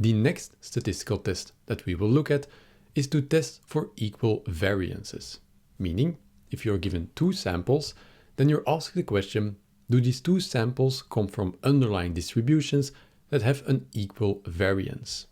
The next statistical test that we will look at is to test for equal variances. Meaning, if you're given two samples, then you're asked the question, do these two samples come from underlying distributions that have an equal variance?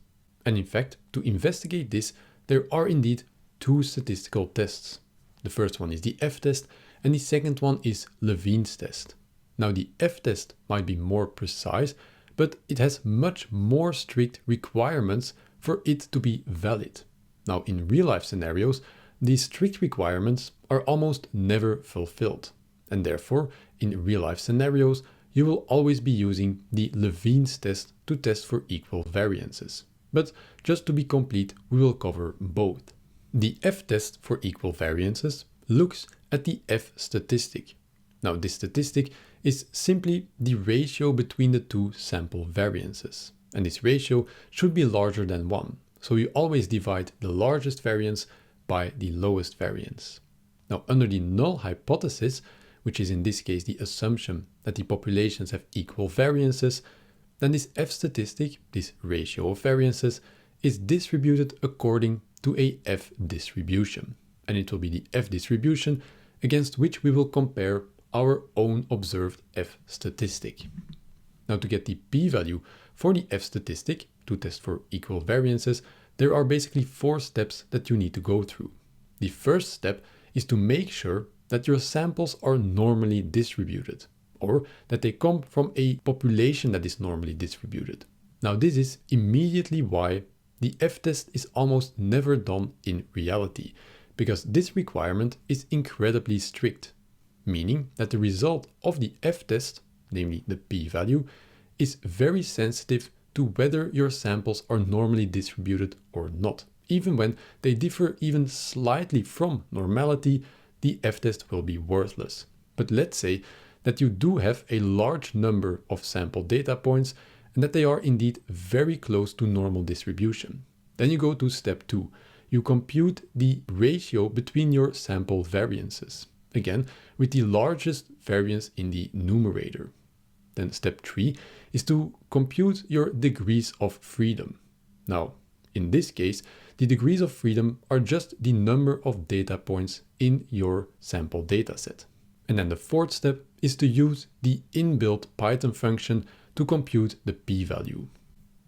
And in fact, to investigate this, there are indeed two statistical tests. The first one is the F-test, and the second one is Levene's test. Now, the F-test might be more precise, but it has much more strict requirements for it to be valid. Now, in real-life scenarios, these strict requirements are almost never fulfilled. And therefore, in real-life scenarios, you will always be using the Levene's test to test for equal variances. But just to be complete, we will cover both. The F-test for equal variances looks at the F statistic. Now, this statistic is simply the ratio between the two sample variances. And this ratio should be larger than 1. So you always divide the largest variance by the lowest variance. Now, under the null hypothesis, which is in this case the assumption that the populations have equal variances, then this F statistic, this ratio of variances, is distributed according to a F distribution. And it will be the F distribution against which we will compare our own observed F statistic. Now, to get the p-value for the F statistic, to test for equal variances, there are basically 4 steps that you need to go through. The first step is to make sure that your samples are normally distributed, or that they come from a population that is normally distributed. Now, this is immediately why the F-test is almost never done in reality, because this requirement is incredibly strict, meaning that the result of the F-test, namely the p-value, is very sensitive to whether your samples are normally distributed or not. Even when they differ even slightly from normality, the F-test will be worthless. But let's say that you do have a large number of sample data points and that they are indeed very close to normal distribution. Then you go to step 2. You compute the ratio between your sample variances, again with the largest variance in the numerator. Then step 3 is to compute your degrees of freedom. Now, in this case, the degrees of freedom are just the number of data points in your sample dataset. And then the fourth step is to use the inbuilt Python function to compute the p-value.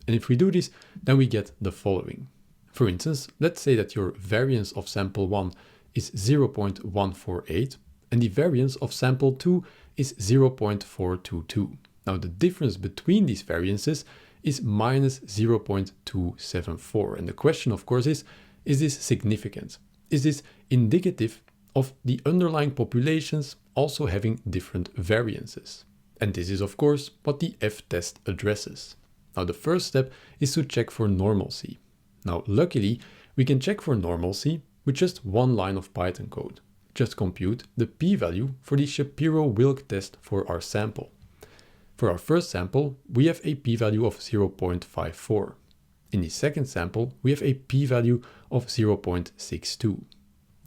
And if we do this, then we get the following. For instance, let's say that your variance of sample 1 is 0.148 and the variance of sample 2 is 0.422. Now, the difference between these variances is minus 0.274. And the question, of course, is this significant? Is this indicative of the underlying populations also having different variances? And this is, of course, what the F-test addresses. Now, the first step is to check for normalcy. Now, luckily, we can check for normalcy with just one line of Python code. Just compute the p-value for the Shapiro-Wilk test for our sample. For our first sample, we have a p-value of 0.54. In the second sample, we have a p-value of 0.62.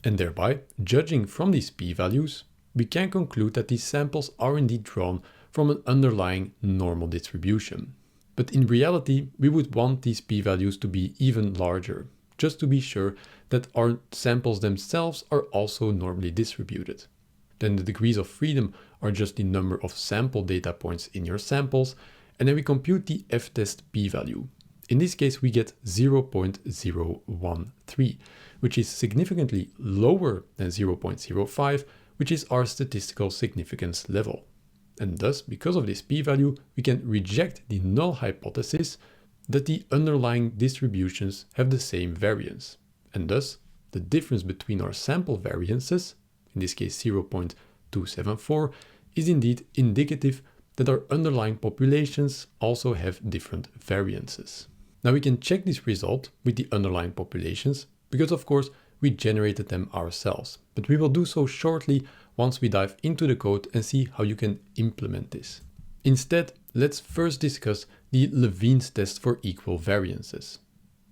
And thereby, judging from these p-values, we can conclude that these samples are indeed drawn from an underlying normal distribution. But in reality, we would want these p-values to be even larger, just to be sure that our samples themselves are also normally distributed. Then the degrees of freedom are just the number of sample data points in your samples, and then we compute the F-test p-value. In this case, we get 0.013, which is significantly lower than 0.05, which is our statistical significance level. And thus, because of this p-value, we can reject the null hypothesis that the underlying distributions have the same variance. And thus, the difference between our sample variances, in this case 0.274, is indeed indicative that our underlying populations also have different variances. Now we can check this result with the underlying populations because of course we generated them ourselves, but we will do so shortly once we dive into the code and see how you can implement this. Instead, let's first discuss the Levene's test for equal variances.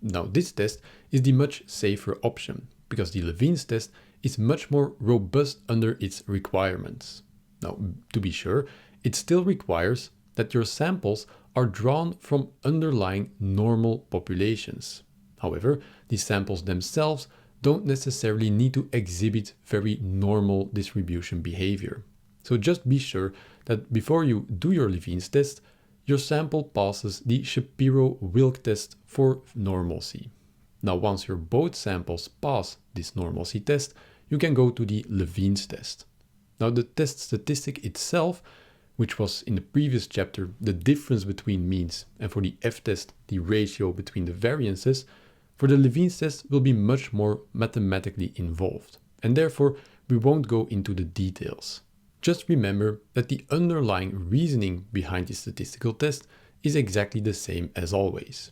Now this test is the much safer option because the Levene's test is much more robust under its requirements. Now, to be sure, it still requires that your samples are drawn from underlying normal populations. However, these samples themselves don't necessarily need to exhibit very normal distribution behavior. So just be sure that before you do your Levene's test, your sample passes the Shapiro-Wilk test for normalcy. Now, once your both samples pass this normalcy test, you can go to the Levene's test. Now, the test statistic itself, which was in the previous chapter the difference between means, and for the f-test the ratio between the variances, for the Levene's test will be much more mathematically involved, and therefore we won't go into the details. Just remember that the underlying reasoning behind the statistical test is exactly the same as always.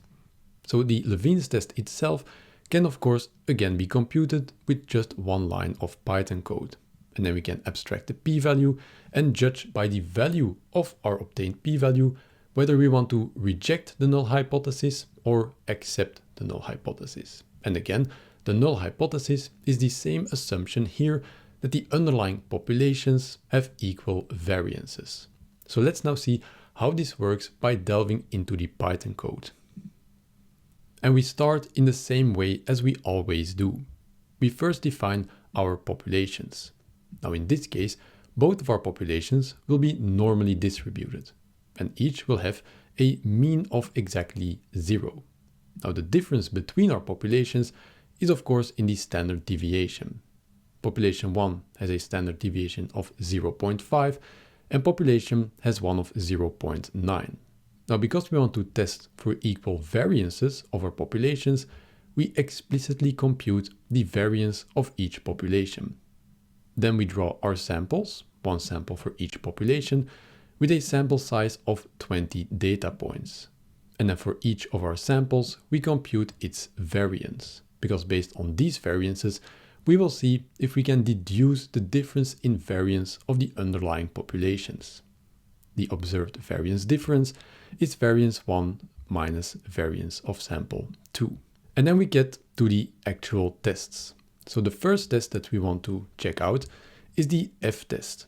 So the Levene's test itself can of course again be computed with just one line of Python code. And then we can abstract the p-value and judge by the value of our obtained p-value whether we want to reject the null hypothesis or accept the null hypothesis. And again, the null hypothesis is the same assumption here that the underlying populations have equal variances. So let's now see how this works by delving into the Python code. And we start in the same way as we always do. We first define our populations. Now in this case, both of our populations will be normally distributed, and each will have a mean of exactly 0. Now the difference between our populations is of course in the standard deviation. Population 1 has a standard deviation of 0.5 and population has one of 0.9. Now because we want to test for equal variances of our populations, we explicitly compute the variance of each population. Then we draw our samples, one sample for each population, with a sample size of 20 data points. And then for each of our samples, we compute its variance, because based on these variances, we will see if we can deduce the difference in variance of the underlying populations. The observed variance difference is variance 1 minus variance of sample 2. And then we get to the actual tests. So the first test that we want to check out is the f-test.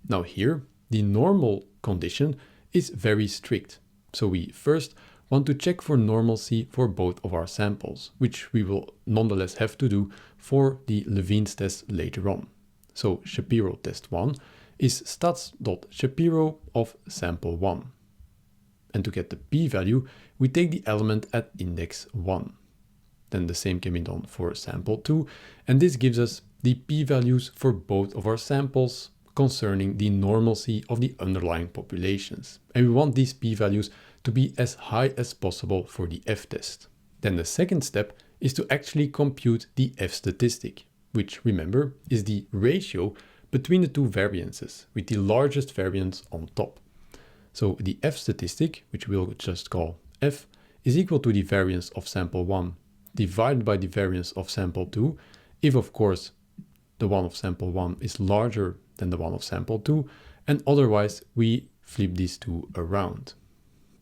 Now here, the normal condition is very strict. So we first want to check for normalcy for both of our samples, which we will nonetheless have to do for the Levene's test later on. So Shapiro test 1 is stats.shapiro of sample 1. And to get the p-value, we take the element at index 1. Then the same can be done for sample 2, and this gives us the p-values for both of our samples concerning the normalcy of the underlying populations. And we want these p-values to be as high as possible for the f-test. Then the second step is to actually compute the f-statistic, which, remember, is the ratio between the two variances, with the largest variance on top. So the f-statistic, which we'll just call f, is equal to the variance of sample 1 divided by the variance of sample 2, if of course the one of sample 1 is larger than the one of sample 2, and otherwise we flip these two around.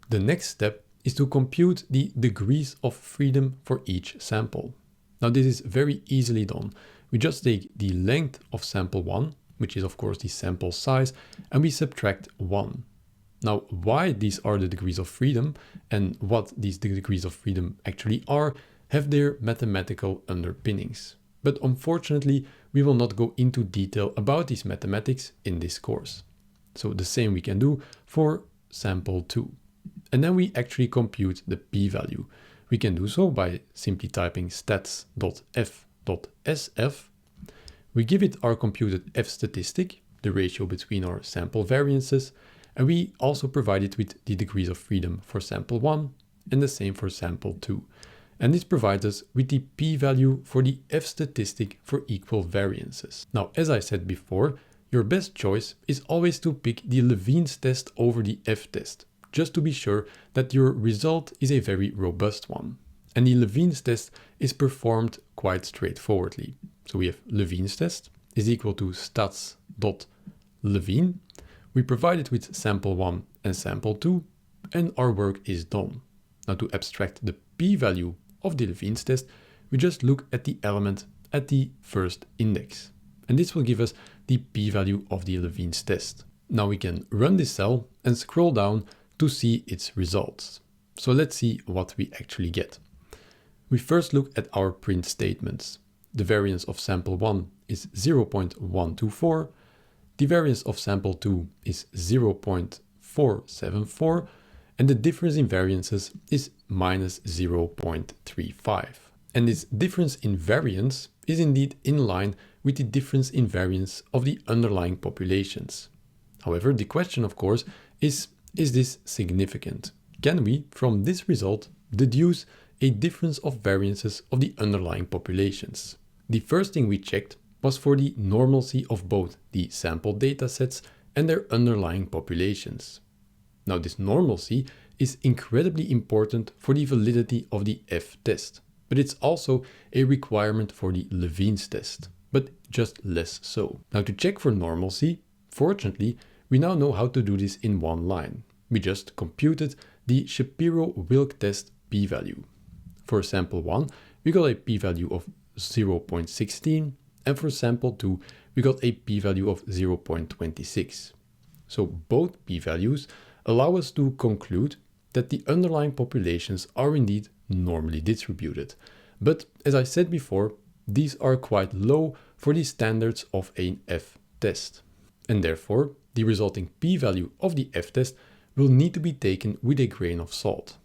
The next step is to compute the degrees of freedom for each sample. Now this is very easily done. We just take the length of sample 1, which is of course the sample size, and we subtract 1. Now why these are the degrees of freedom and what these degrees of freedom actually are have their mathematical underpinnings. But unfortunately, we will not go into detail about these mathematics in this course. So the same we can do for sample 2. And then we actually compute the p-value. We can do so by simply typing stats.f.sf. We give it our computed f-statistic, the ratio between our sample variances, and we also provide it with the degrees of freedom for sample 1 and the same for sample 2. And this provides us with the p-value for the f-statistic for equal variances. Now, as I said before, your best choice is always to pick the Levene's test over the f-test, just to be sure that your result is a very robust one. And the Levene's test is performed quite straightforwardly. So we have Levene's test is equal to stats.levene. We provide it with sample 1 and sample 2, and our work is done. Now to abstract the p-value of the Levene's test, we just look at the element at the first index. And this will give us the p-value of the Levene's test. Now we can run this cell and scroll down to see its results. So let's see what we actually get. We first look at our print statements. The variance of sample 1 is 0.124, the variance of sample 2 is 0.474, and the difference in variances is minus 0.35. And this difference in variance is indeed in line with the difference in variance of the underlying populations. However, the question, of course, is this significant? Can we, from this result, deduce a difference of variances of the underlying populations? The first thing we checked was for the normalcy of both the sample datasets and their underlying populations. Now, this normalcy is incredibly important for the validity of the F-test, but it's also a requirement for the Levene's test, but just less so. Now, to check for normalcy, fortunately, we now know how to do this in one line. We just computed the Shapiro-Wilk test p-value. For sample 1, we got a p-value of 0.16, and for sample 2, we got a p-value of 0.26. So both p-values allow us to conclude that the underlying populations are indeed normally distributed. But as I said before, these are quite low for the standards of an F-test. And therefore, the resulting p-value of the F-test will need to be taken with a grain of salt.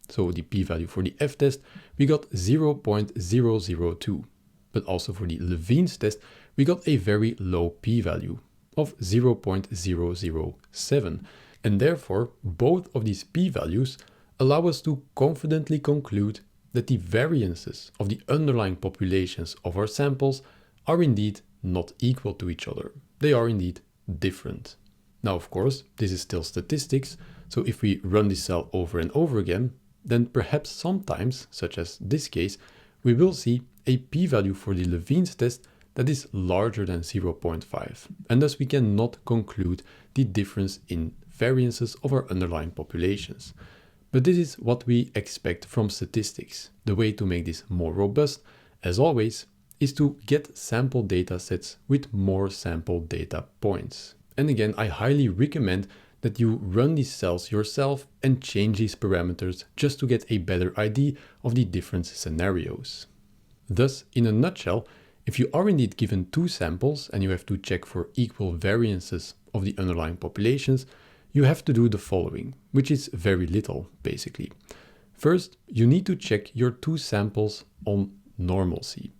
So the p-value for the F-test, we got 0.002. But also for the Levene's test, we got a very low p-value of 0.007. And therefore, both of these p-values allow us to confidently conclude that the variances of the underlying populations of our samples are indeed not equal to each other. They are indeed different. Now, of course, this is still statistics, so if we run this cell over and over again, then perhaps sometimes, such as this case, we will see a p-value for the Levene's test that is larger than 0.5, and thus we cannot conclude the difference in variances of our underlying populations. But this is what we expect from statistics. The way to make this more robust, as always, is to get sample data sets with more sample data points. And again, I highly recommend that you run these cells yourself and change these parameters just to get a better idea of the different scenarios. Thus, in a nutshell, if you are indeed given two samples and you have to check for equal variances of the underlying populations, you have to do the following, which is very little, basically. First, you need to check your two samples on normalcy.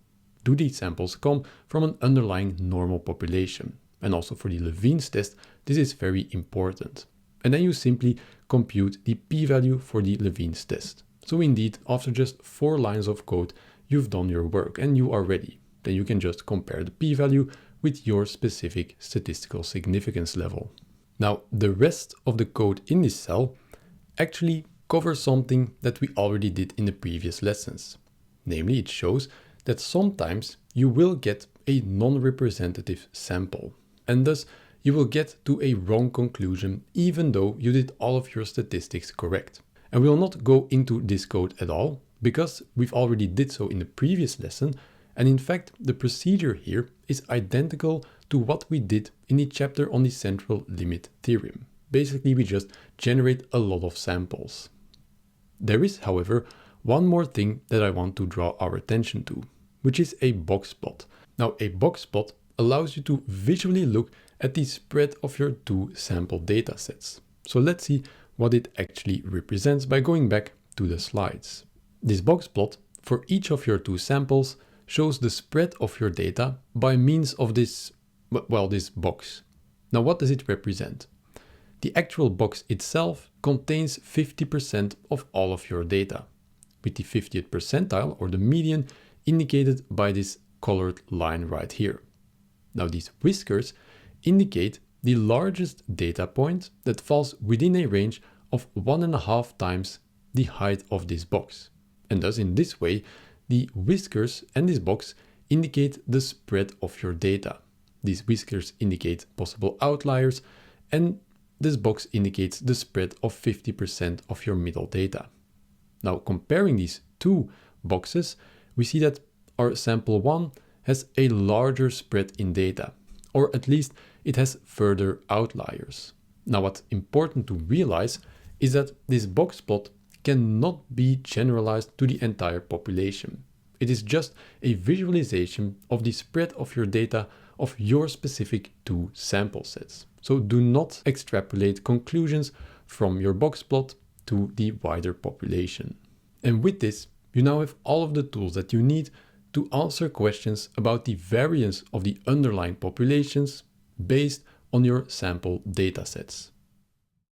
Do these samples come from an underlying normal population? And also for the Levene's test, this is very important. And then you simply compute the p-value for the Levene's test. So indeed, after just 4 lines of code, you've done your work and you are ready. Then you can just compare the p-value with your specific statistical significance level. Now, the rest of the code in this cell actually covers something that we already did in the previous lessons. Namely, it shows that sometimes you will get a non-representative sample, and thus you will get to a wrong conclusion even though you did all of your statistics correct. And we will not go into this code at all because we've already did so in the previous lesson, and in fact the procedure here is identical to what we did in the chapter on the central limit theorem. Basically, we just generate a lot of samples. There is, however, one more thing that I want to draw our attention to, which is a box plot. Now, a box plot allows you to visually look at the spread of your two sample data sets. So let's see what it actually represents by going back to the slides. This box plot for each of your two samples shows the spread of your data by means of this box. Now, what does it represent? The actual box itself contains 50% of all of your data, with the 50th percentile or the median indicated by this colored line right here. Now, these whiskers indicate the largest data point that falls within a range of 1.5 times the height of this box. And thus, in this way, the whiskers and this box indicate the spread of your data. These whiskers indicate possible outliers, and this box indicates the spread of 50% of your middle data. Now, comparing these two boxes, we see that our sample 1 has a larger spread in data, or at least it has further outliers. Now, what's important to realize is that this box plot cannot be generalized to the entire population. It is just a visualization of the spread of your data of your specific two sample sets. So do not extrapolate conclusions from your box plot to the wider population. And with this, you now have all of the tools that you need to answer questions about the variance of the underlying populations based on your sample datasets.